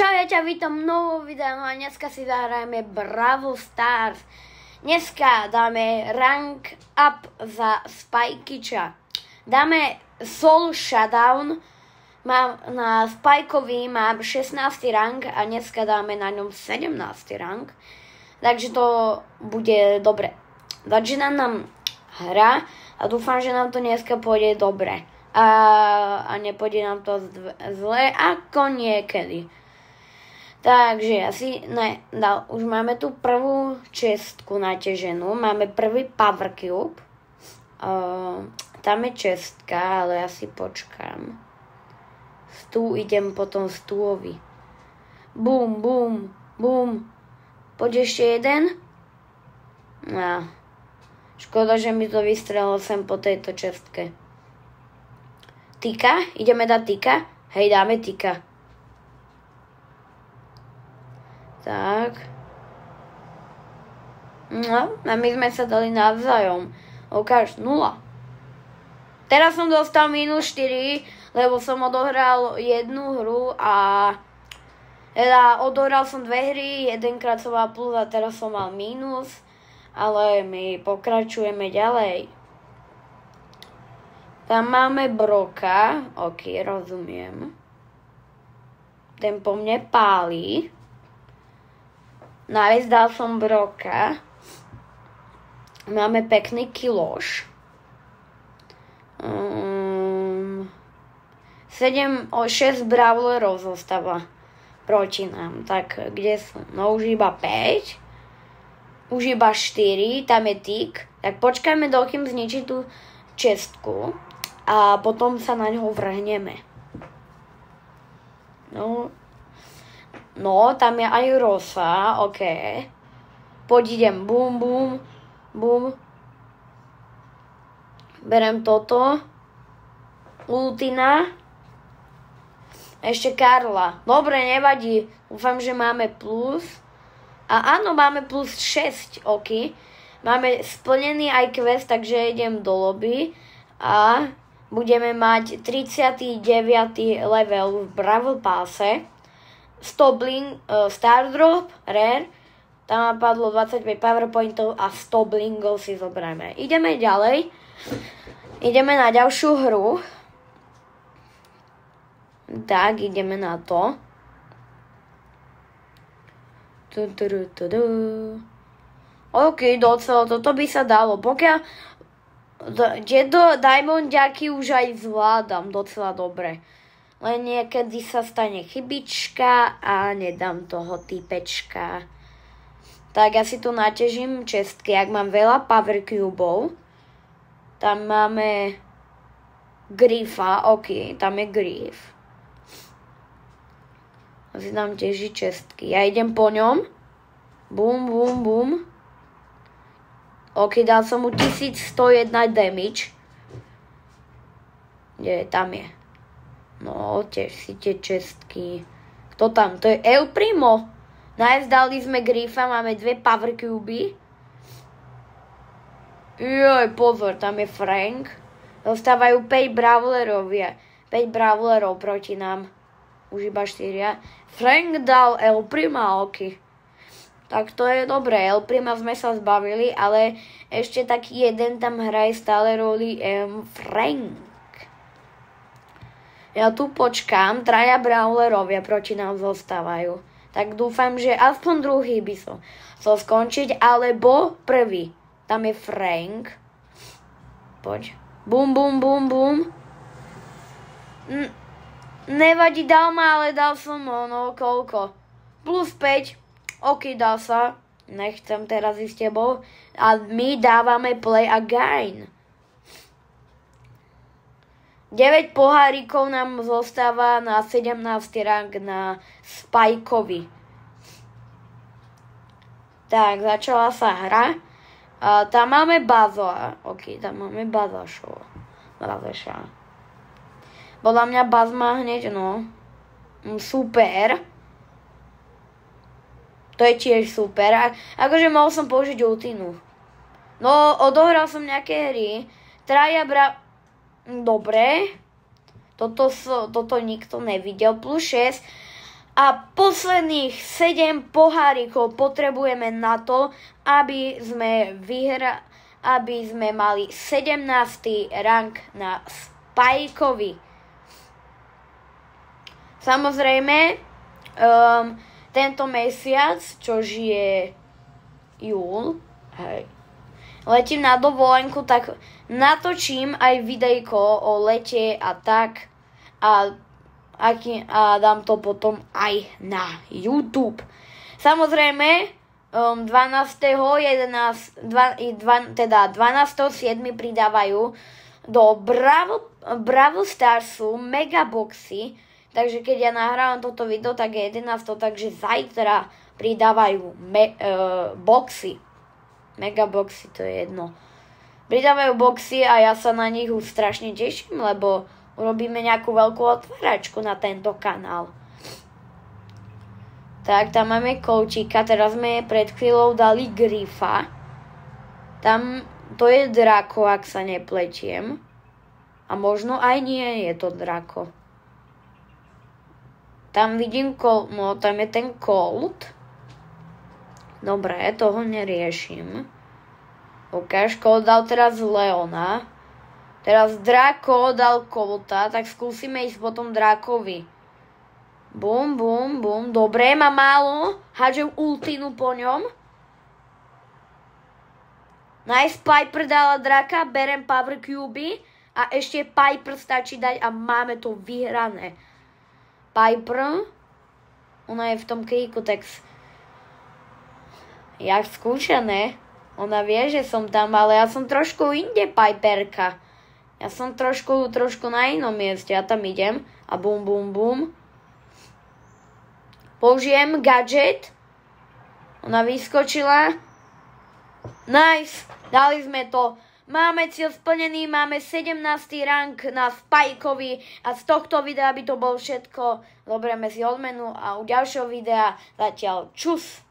Čau, ja ťa vítam novú videu a dneska si zahrajeme Brawl Stars. Dneska dáme rank up za Spajkyča. Dáme Soul Showdown. Na Spajkovi mám 16. rank a dneska dáme na ňom 17. rank. Takže to bude dobre. Začína nám hra a dúfam, že nám to dneska pôjde dobre. A nepôjde nám to zle ako niekedy. Takže už máme tu prvú čestku naťaženú. Máme prvý Power Cube. Tam je čestka, ale ja si počkám. Idem potom stúovi. Bum, bum, bum. Poď ešte jeden. Škoda, že mi to vystrelilo sem po tejto čestke. Tika? Ideme dať tika? Hej, dáme tika. Tak. No, a my sme sa dali navzájom. Ukáž, 0. Teraz som dostal minus 4, lebo som odohral jednu hru a odohral som 2 hry, jedenkrát som mal plus a teraz som mal minus, ale my pokračujeme ďalej. Tam máme Broka, ok, rozumiem. Ten po mne pálí. Dal som Broka. Máme pekný kiloš. 6 brawlerov zostáva proti nám. Tak, kde sú? No už iba 5. Už iba 4, tam je tik. Tak počkajme, dokým zničí tú čestku. A potom sa na ňo vrhneme. No, tam je aj Rosa, ok. Poď idem, bum, bum, bum. Berem toto. Ultina. Ešte Karla. Dobre, nevadí. Dúfam, že máme plus. A áno, máme plus 6, ok. Máme splnený aj quest, takže idem do lobby. A budeme mať 39. level v Brawl Passe. 100 bling, Star Drop, Rare. Tam padlo 25 powerpointov a 100 blingov si zoberieme. Ideme ďalej. Ideme na ďalšiu hru. Tak, ideme na to. OK, docela, toto by sa dalo. Pokiaľ tieto diamondiaky už aj zvládam docela dobre. Len niekedy sa stane chybička a nedám toho typečka. Tak ja si tu naťažím čestky, ak mám veľa power cubov. Tam máme Griffa, ok, tam je Griff. Ja si dám težiť čestky. Ja idem po ňom. Bum, bum, bum. Ok, dal som mu 1101 damage. Kde tam je? No, tiež si tie čestky. Kto tam? To je El Primo. Dali sme Griffa, máme 2 power cuby. Joj, pozor, tam je Frank. Dostávajú 5 brawlerov proti nám. Už iba 4. Frank dal El Prima, ok. Tak to je dobré, El Prima sme sa zbavili, ale ešte taký jeden tam hraje stále roli Frank. Ja tu počkám, 3 brawlerovia proti nám zostávajú. Tak dúfam, že aspoň druhý by som skončiť, alebo prvý. Tam je Frank. Poď. Bum, bum, bum, bum. Nevadí, dal ma, ale dal som koľko? Plus 5. Ok, dal sa. Nechcem teraz ísť s tebou. A my dávame play again. 9 pohárikov nám zostáva na 17. rank na Spajkovi. Tak, začala sa hra. Tam máme Baza. Ok, tam máme Bazaša. Podľa mňa Baz má hneď, super. To je tiež super. Akože mohol som použiť ultinu. No, odohral som nejaké hry. Dobre. Toto nikto nevidel. Plus 6. A posledných 7 pohárikov potrebujeme na to, aby sme mali 17. rank na Spikeovi. Samozrejme, tento mesiac, čož je júl, letím na dovolenku, tak natočím aj videjko o lete a tak a dám to potom aj na YouTube. Samozrejme, 12.7. pridávajú do Bravo Starsu Megaboxy, takže keď ja nahrávam toto video, tak je 11. Takže zajtra pridávajú boxy. Megaboxy, to je jedno. Pridávajú boxy a ja sa na nich už strašne teším, lebo urobíme nejakú veľkú otváračku na tento kanál. Tak, tam máme Koučika, teraz sme pred chvíľou dali Grifa. Tam to je Drako, ak sa nepletiem. A možno aj nie je to Drako. Tam vidím, tam je ten Colt. Dobre, toho neriešim. Ukáž, Colt dal teraz Leona. Teraz Drako dal Colta, tak skúsime ísť potom Drakovi. Bum, bum, bum. Dobre, má málo. Hádžem ultinu po ňom. Nice, Piper dala Draka, berem Power Cube a ešte Piper stačí dať a máme to vyhrané. Piper, ona je v tom kríku, tak jak skúšané. Ona vie, že som tam, ale ja som trošku inde, Piperka. Ja som trošku na inom mieste. Ja tam idem a bum, bum, bum. Použijem gadget. Ona vyskočila. Nice, dali sme to. Máme cieľ splnený, máme 17. rank na Spikeovi a z tohto videa by to bolo všetko. Zoberieme si odmenu a u ďalšieho videa zatiaľ čus.